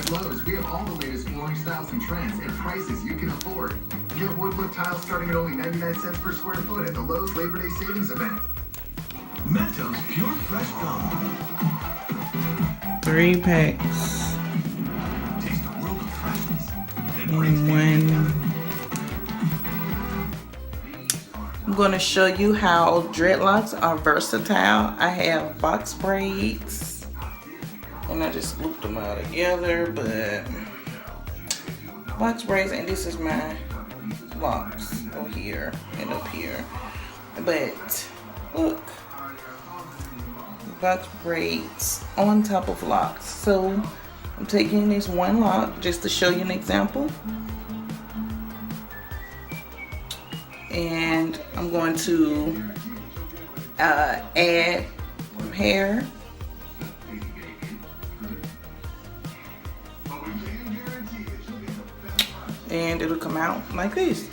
At Lowe's, we have all the latest flooring styles and trends at prices you can afford. Get wood look tiles starting at only 99 cents per square foot at the Lowe's Labor Day Savings Event. Mentos Pure Fresh Gum. 3 packs. Taste the world of freshness. And one. I'm going to show you how dreadlocks are versatile. I have box braids. And I just looped them all together, but box braids, and this is my locks over here and up here. But look, box braids on top of locks. So I'm taking this one lock just to show you an example. And I'm going to add hair. And it'll come out like this.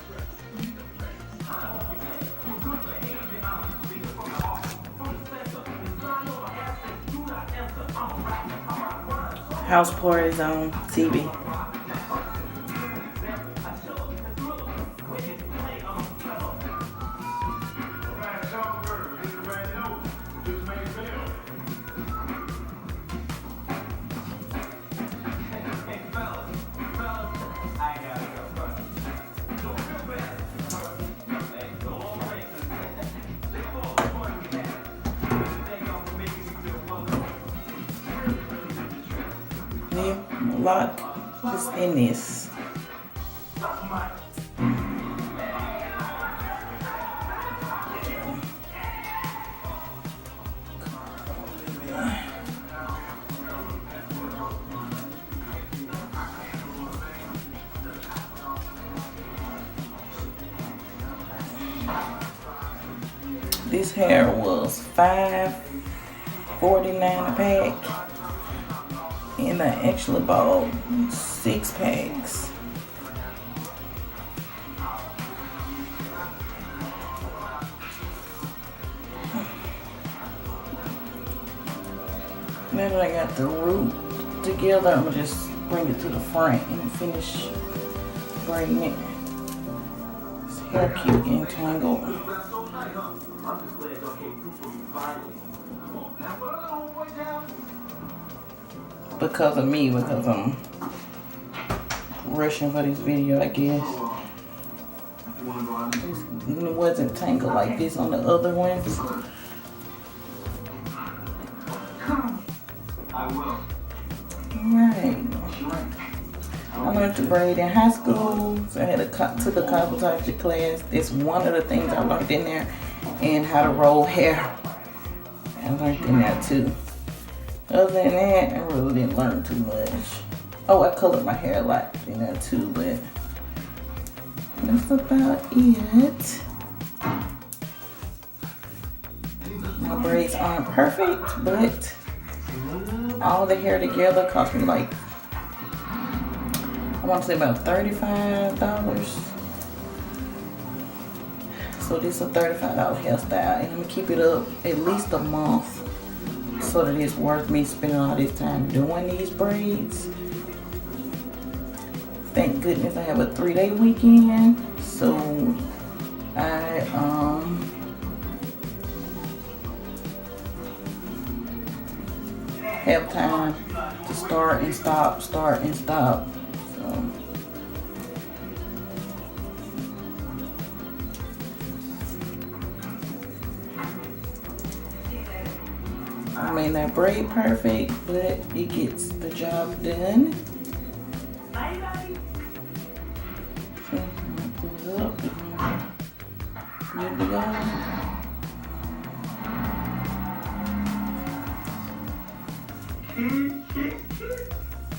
House parties on TV. Lock is in this. This hair was $5.49 a pack. And I actually bought 6 packs. Now that I got the root together, I'm gonna just bring it to the front and finish braiding it. This hair keep getting tangled. Because of me, because I'm rushing for this video, I guess. It wasn't tangled like this on the other ones. Alright. I learned to braid in high school, so I took a cosmetology class. That's one of the things I learned in there, and how to roll hair. I learned in there too. Other than that, I really didn't learn too much. Oh, I colored my hair a lot in there too, but that's about it. My braids aren't perfect, but all the hair together cost me like, I want to say about $35. So this is a $35 hairstyle, and I'm gonna keep it up at least a month, so that it's worth me spending all this time doing these braids. Thank goodness I have a 3-day weekend, so I have time to start and stop. So I may not braid perfect, but it gets the job done. So pull it up. Good to go.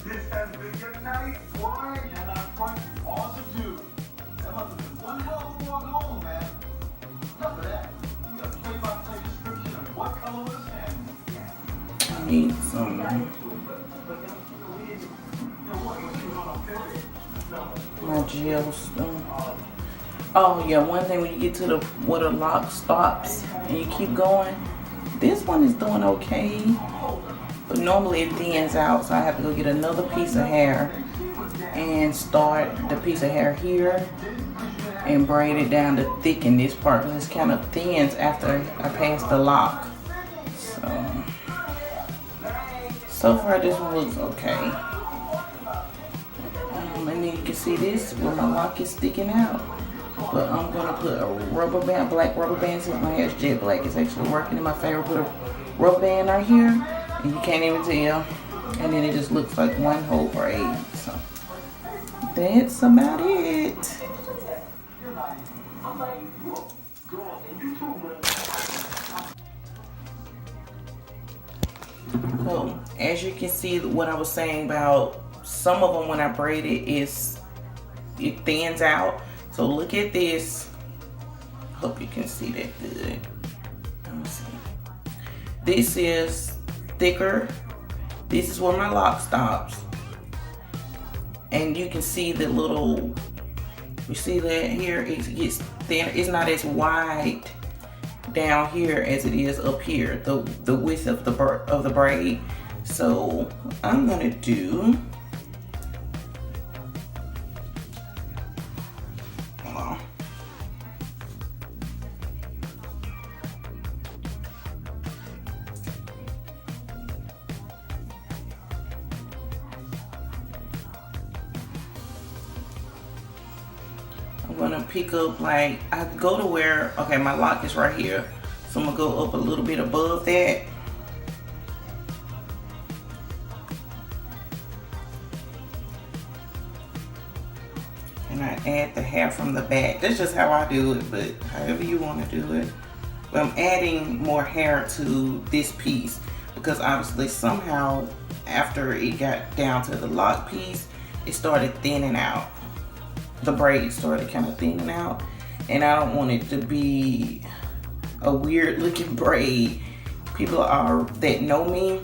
This has been your night, boy, and I front all the juice. That must have been one hell of a walk home, man. Enough of that. You got a play-by-play description of what colors and I need some my gels. Oh yeah, one thing when you get to the where the lock stops and you keep going, this one is doing okay. But normally it thins out, so I have to go get another piece of hair and start the piece of hair here and braid it down to thicken this part, because it's kind of thins after I pass the lock. So far this one looks okay. And then you can see this where my lock is sticking out. But I'm gonna put a rubber band, black rubber band, since my hair is jet black. It's actually working in my favor. Put a rubber band right here, and you can't even tell. And then it just looks like one whole braid. So that's about it. So as you can see, what I was saying about some of them when I braid it, it thins out. So look at this. Hope you can see that good. Let me see. This is thicker. This is where my lock stops. And you can see the little, you see that here, it gets thinner. It's not as wide down here as it is up here, the width of the braid. So I'm gonna do, hold on. I'm gonna pick up, like, I go to where, okay, my lock is right here. So I'm gonna go up a little bit above that. And I add the hair from the back. That's just how I do it, but however you wanna do it. But I'm adding more hair to this piece because obviously somehow after it got down to the lock piece, it started thinning out. The braid started kind of thinning out, and I don't want it to be a weird looking braid. People that know me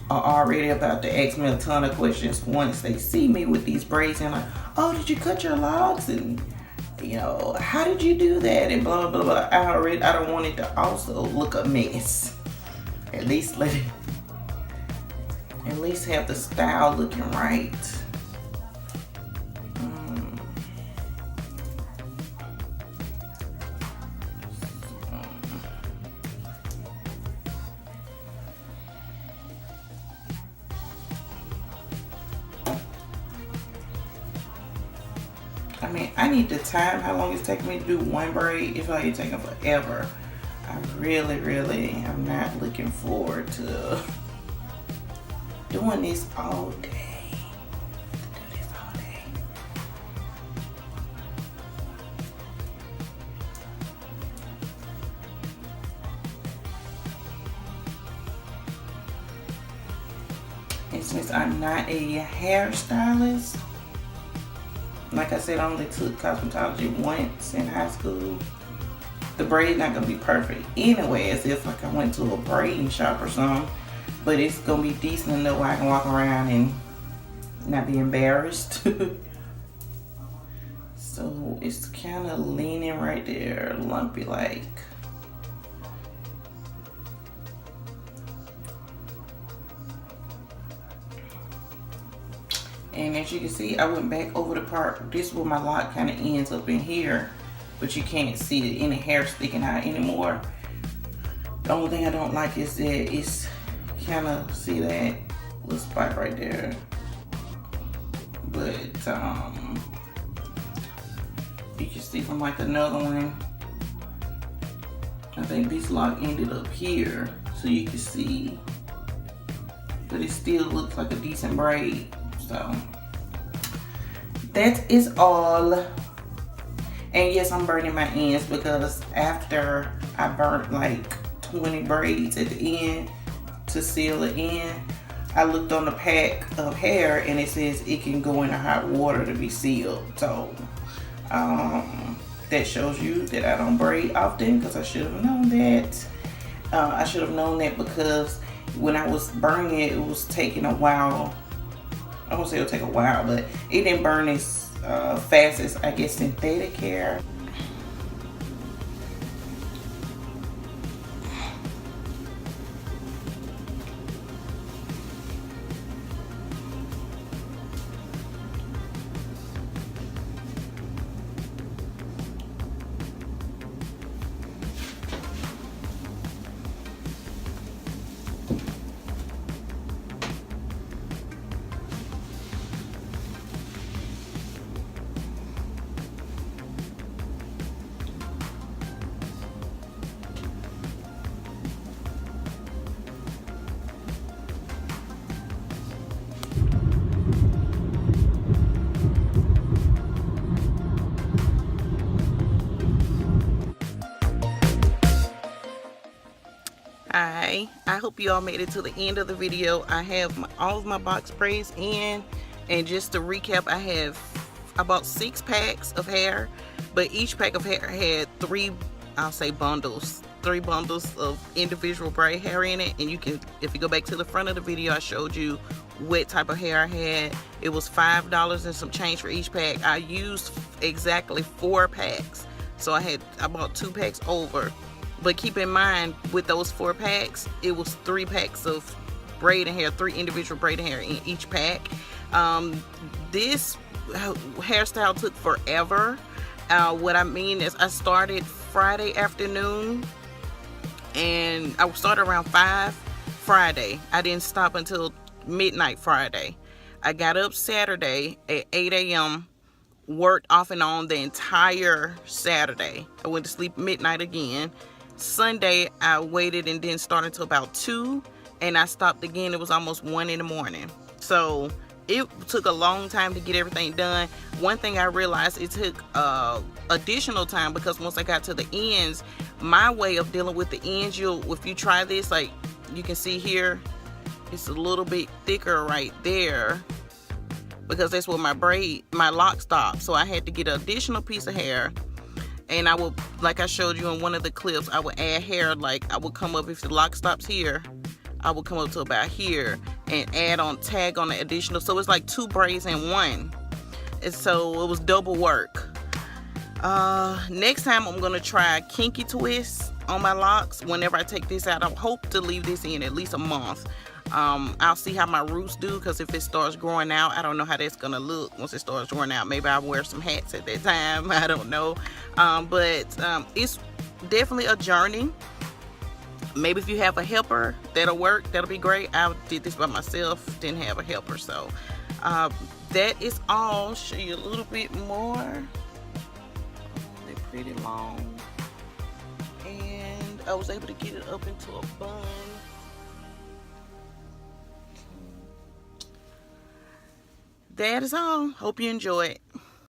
are already about to ask me a ton of questions once they see me with these braids, and like, oh, did you cut your locks? And you know, how did you do that? And blah blah blah. I don't want it to also look a mess. At least have the style looking right. I mean, I need the time, how long it's taking me to do one braid. It's like it's taking forever. I really am not looking forward to doing this all day. Do this all day. And since I'm not a hairstylist, like I said, I only took cosmetology once in high school. The braid not gonna be perfect anyway, as if like I went to a braiding shop or something, but it's gonna be decent enough where I can walk around and not be embarrassed. So it's kind of leaning right there, lumpy like. And as you can see, I went back over the part. This is where my lock kind of ends up in here, but you can't see any hair sticking out anymore. The only thing I don't like is that it's kind of, see that little spot right there. But you can see from like another one, I think this lock ended up here, so you can see, but it still looks like a decent braid. So that is all. And yes, I'm burning my ends because after I burnt like 20 braids at the end to seal it in, I looked on the pack of hair and it says it can go in hot water to be sealed. So that shows you that I don't braid often, because I should have known that. I should have known that because when I was burning it, it was taking a while. I won't say it'll take a while, but it didn't burn as fast as, I guess, synthetic hair. I hope you all made it to the end of the video. I have all of my box braids in, and just to recap, I have about 6 packs of hair, but each pack of hair had 3, I'll say bundles, 3 bundles of individual braid hair in it. And you can, if you go back to the front of the video, I showed you what type of hair I had. It was $5 and some change for each pack. I used exactly 4 packs, so I had about 2 packs over. But keep in mind, with those 4 packs, it was 3 packs of braiding hair, 3 individual braiding hair in each pack. This hairstyle took forever. What I mean is, I started Friday afternoon, and I started around 5 Friday. I didn't stop until midnight Friday. I got up Saturday at 8 a.m. worked off and on the entire Saturday. I went to sleep midnight again. Sunday I waited and didn't start until about 2, and I stopped again. It was almost 1 in the morning. So it took a long time to get everything done. One thing I realized, it took additional time, because once I got to the ends, my way of dealing with the ends, if you try this, like you can see here, it's a little bit thicker right there, because that's where my lock stopped. So I had to get an additional piece of hair, and I will, like I showed you in one of the clips, I would add hair. Like I would come up, if the lock stops here, I would come up to about here and add on, tag on the additional. So it's like 2 braids in 1, and so it was double work. Next time I'm gonna try kinky twists on my locks. Whenever I take this out, I hope to leave this in at least a month. I'll see how my roots do, because if it starts growing out, I don't know how that's gonna look once it starts growing out. Maybe I'll wear some hats at that time. I don't know. But it's definitely a journey. Maybe if you have a helper, that'll work. That'll be great. I did this by myself, didn't have a helper. So that is all. Show you a little bit more. They're pretty long, and I was able to get it up into a bun. That is all. Hope you enjoy it.